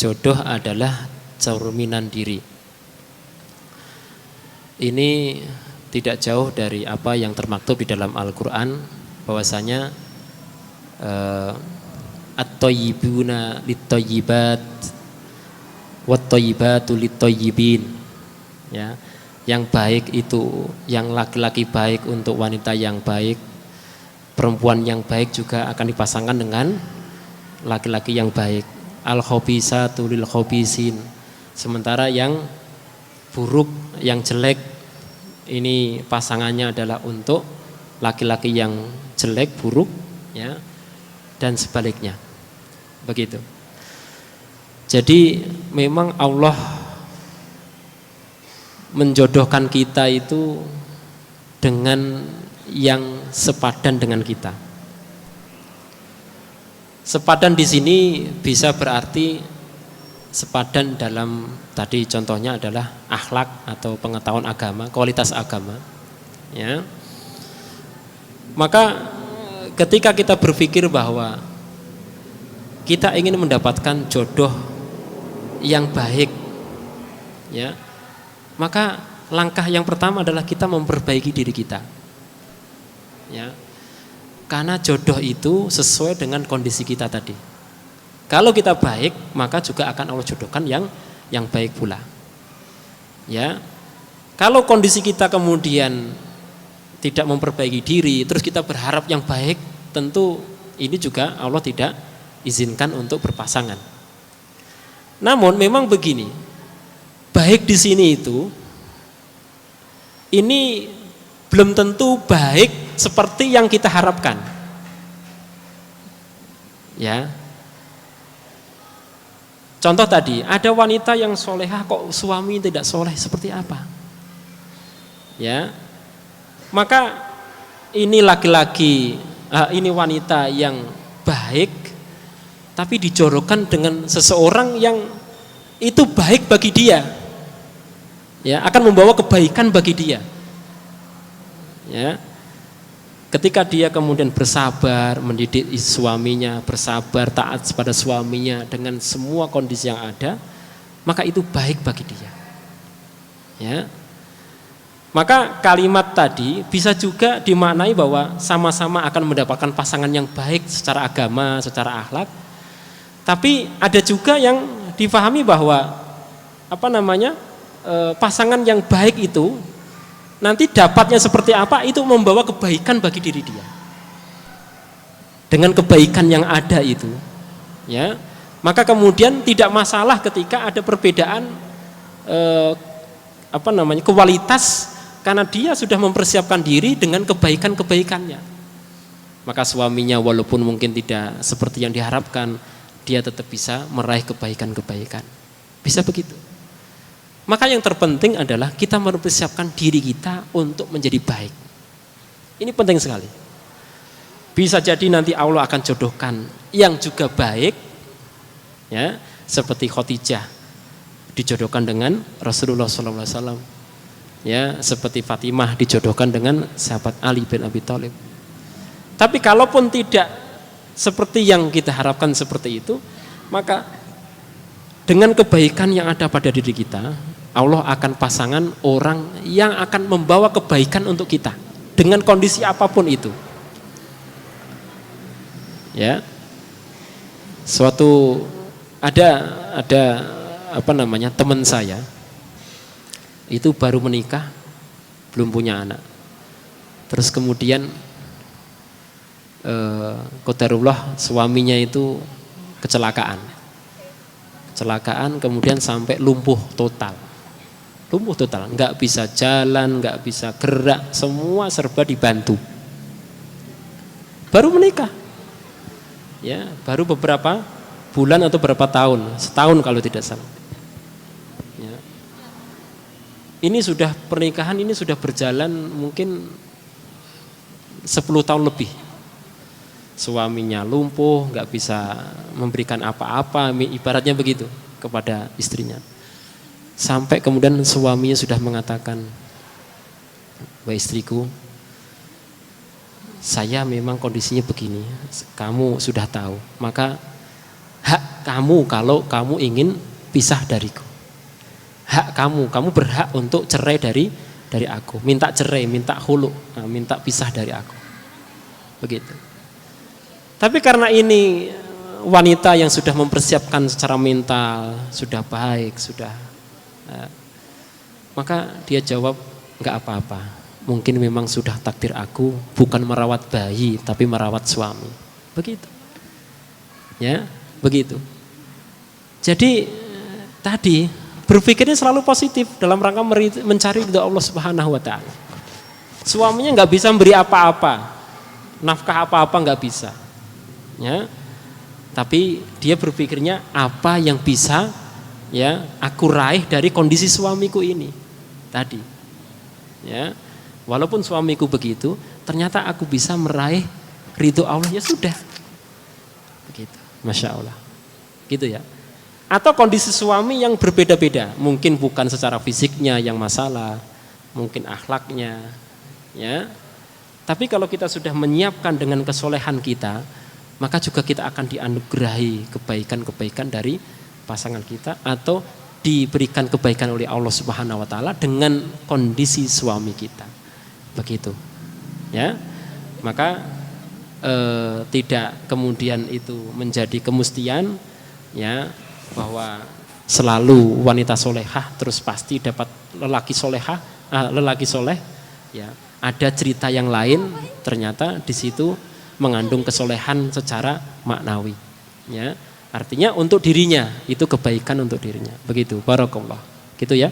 jodoh adalah cerminan diri. Ini tidak jauh dari apa yang termaktub di dalam Al-Quran, bahwasanya at-thayyibuna lit-thayyibat wat-thayyibatu lit-thayyibin. Ya, yang baik itu, yang laki-laki baik untuk wanita yang baik, perempuan yang baik juga akan dipasangkan dengan laki-laki yang baik. Al-khabisatu lil-khabisin. Sementara yang buruk, yang jelek, ini pasangannya adalah untuk laki-laki yang jelek, buruk, ya, dan sebaliknya. Begitu. Jadi memang Allah menjodohkan kita itu dengan yang sepadan dengan kita. Sepadan di sini bisa berarti sepadan dalam, tadi contohnya adalah akhlak atau pengetahuan agama, kualitas agama, ya. Maka ketika kita berpikir bahwa kita ingin mendapatkan jodoh yang baik, ya, maka langkah yang pertama adalah kita memperbaiki diri kita, ya. Karena jodoh itu sesuai dengan kondisi kita tadi. Kalau kita baik, maka juga akan Allah jodohkan yang baik pula. Ya. Kalau kondisi kita kemudian tidak memperbaiki diri, terus kita berharap yang baik, tentu ini juga Allah tidak izinkan untuk berpasangan. Namun memang begini, baik di sini itu ini belum tentu baik seperti yang kita harapkan. Ya. Contoh tadi, ada wanita yang solehah kok suami tidak soleh, seperti apa? Ya, maka ini laki-laki, ini wanita yang baik, tapi dijodohkan dengan seseorang yang itu baik bagi dia, ya, akan membawa kebaikan bagi dia. Ya, ketika dia kemudian bersabar mendidik suaminya, bersabar taat pada suaminya dengan semua kondisi yang ada, maka itu baik bagi dia. Ya. Maka kalimat tadi bisa juga dimaknai bahwa sama-sama akan mendapatkan pasangan yang baik secara agama, secara akhlak. Tapi ada juga yang difahami bahwa pasangan yang baik itu nanti dapatnya seperti apa, itu membawa kebaikan bagi diri dia. Dengan kebaikan yang ada itu, ya, maka kemudian tidak masalah ketika ada perbedaan kualitas, karena dia sudah mempersiapkan diri dengan kebaikan-kebaikannya. Maka suaminya walaupun mungkin tidak seperti yang diharapkan, dia tetap bisa meraih kebaikan-kebaikan. Bisa begitu. Maka yang terpenting adalah kita mempersiapkan diri kita untuk menjadi baik. Ini penting sekali. Bisa jadi nanti Allah akan jodohkan yang juga baik, ya, seperti Khadijah dijodohkan dengan Rasulullah SAW, ya, seperti Fatimah dijodohkan dengan sahabat Ali bin Abi Thalib. Tapi kalaupun tidak seperti yang kita harapkan seperti itu, maka dengan kebaikan yang ada pada diri kita, Allah akan pasangan orang yang akan membawa kebaikan untuk kita dengan kondisi apapun itu. Ya. Suatu ada teman saya itu baru menikah, belum punya anak. Terus kemudian qadarullah suaminya itu kecelakaan, kemudian sampai lumpuh total, nggak bisa jalan, nggak bisa gerak, semua serba dibantu. Baru menikah, ya, baru beberapa bulan atau beberapa tahun, setahun kalau tidak salah. Ya. Ini sudah pernikahan ini sudah berjalan mungkin 10 tahun lebih. Suaminya lumpuh, nggak bisa memberikan apa-apa, ibaratnya begitu kepada istrinya. Sampai kemudian suaminya sudah mengatakan, "Wahai istriku, saya memang kondisinya begini, kamu sudah tahu, maka hak kamu kalau kamu ingin pisah dariku. Hak kamu berhak untuk cerai dari aku. Minta cerai, minta khulu, minta pisah dari aku. Begitu. Tapi karena ini wanita yang sudah mempersiapkan secara mental, sudah baik, maka dia jawab, enggak apa-apa. Mungkin memang sudah takdir aku bukan merawat bayi tapi merawat suami. Begitu. Ya, begitu. Jadi tadi berpikirnya selalu positif dalam rangka mencari ridha Allah Subhanahu wa taala. Suaminya enggak bisa memberi apa-apa. Nafkah apa-apa enggak bisa. Ya. Tapi dia berpikirnya apa yang bisa ya aku raih dari kondisi suamiku ini tadi. Ya. Walaupun suamiku begitu, ternyata aku bisa meraih ridho Allah, ya sudah. Begitu. Masya Allah. Gitu ya. Atau kondisi suami yang berbeda-beda, mungkin bukan secara fisiknya yang masalah, mungkin akhlaknya, ya. Tapi kalau kita sudah menyiapkan dengan kesolehan kita, maka juga kita akan dianugerahi kebaikan-kebaikan dari pasangan kita atau diberikan kebaikan oleh Allah Subhanahu wa taala dengan kondisi suami kita. Begitu. Ya. Maka tidak kemudian itu menjadi kemestian ya bahwa selalu wanita solehah terus pasti dapat lelaki soleh ya. Ada cerita yang lain ternyata di situ mengandung kesolehan secara maknawi ya. Artinya untuk dirinya itu kebaikan untuk dirinya. Begitu. Barakallah. Gitu ya.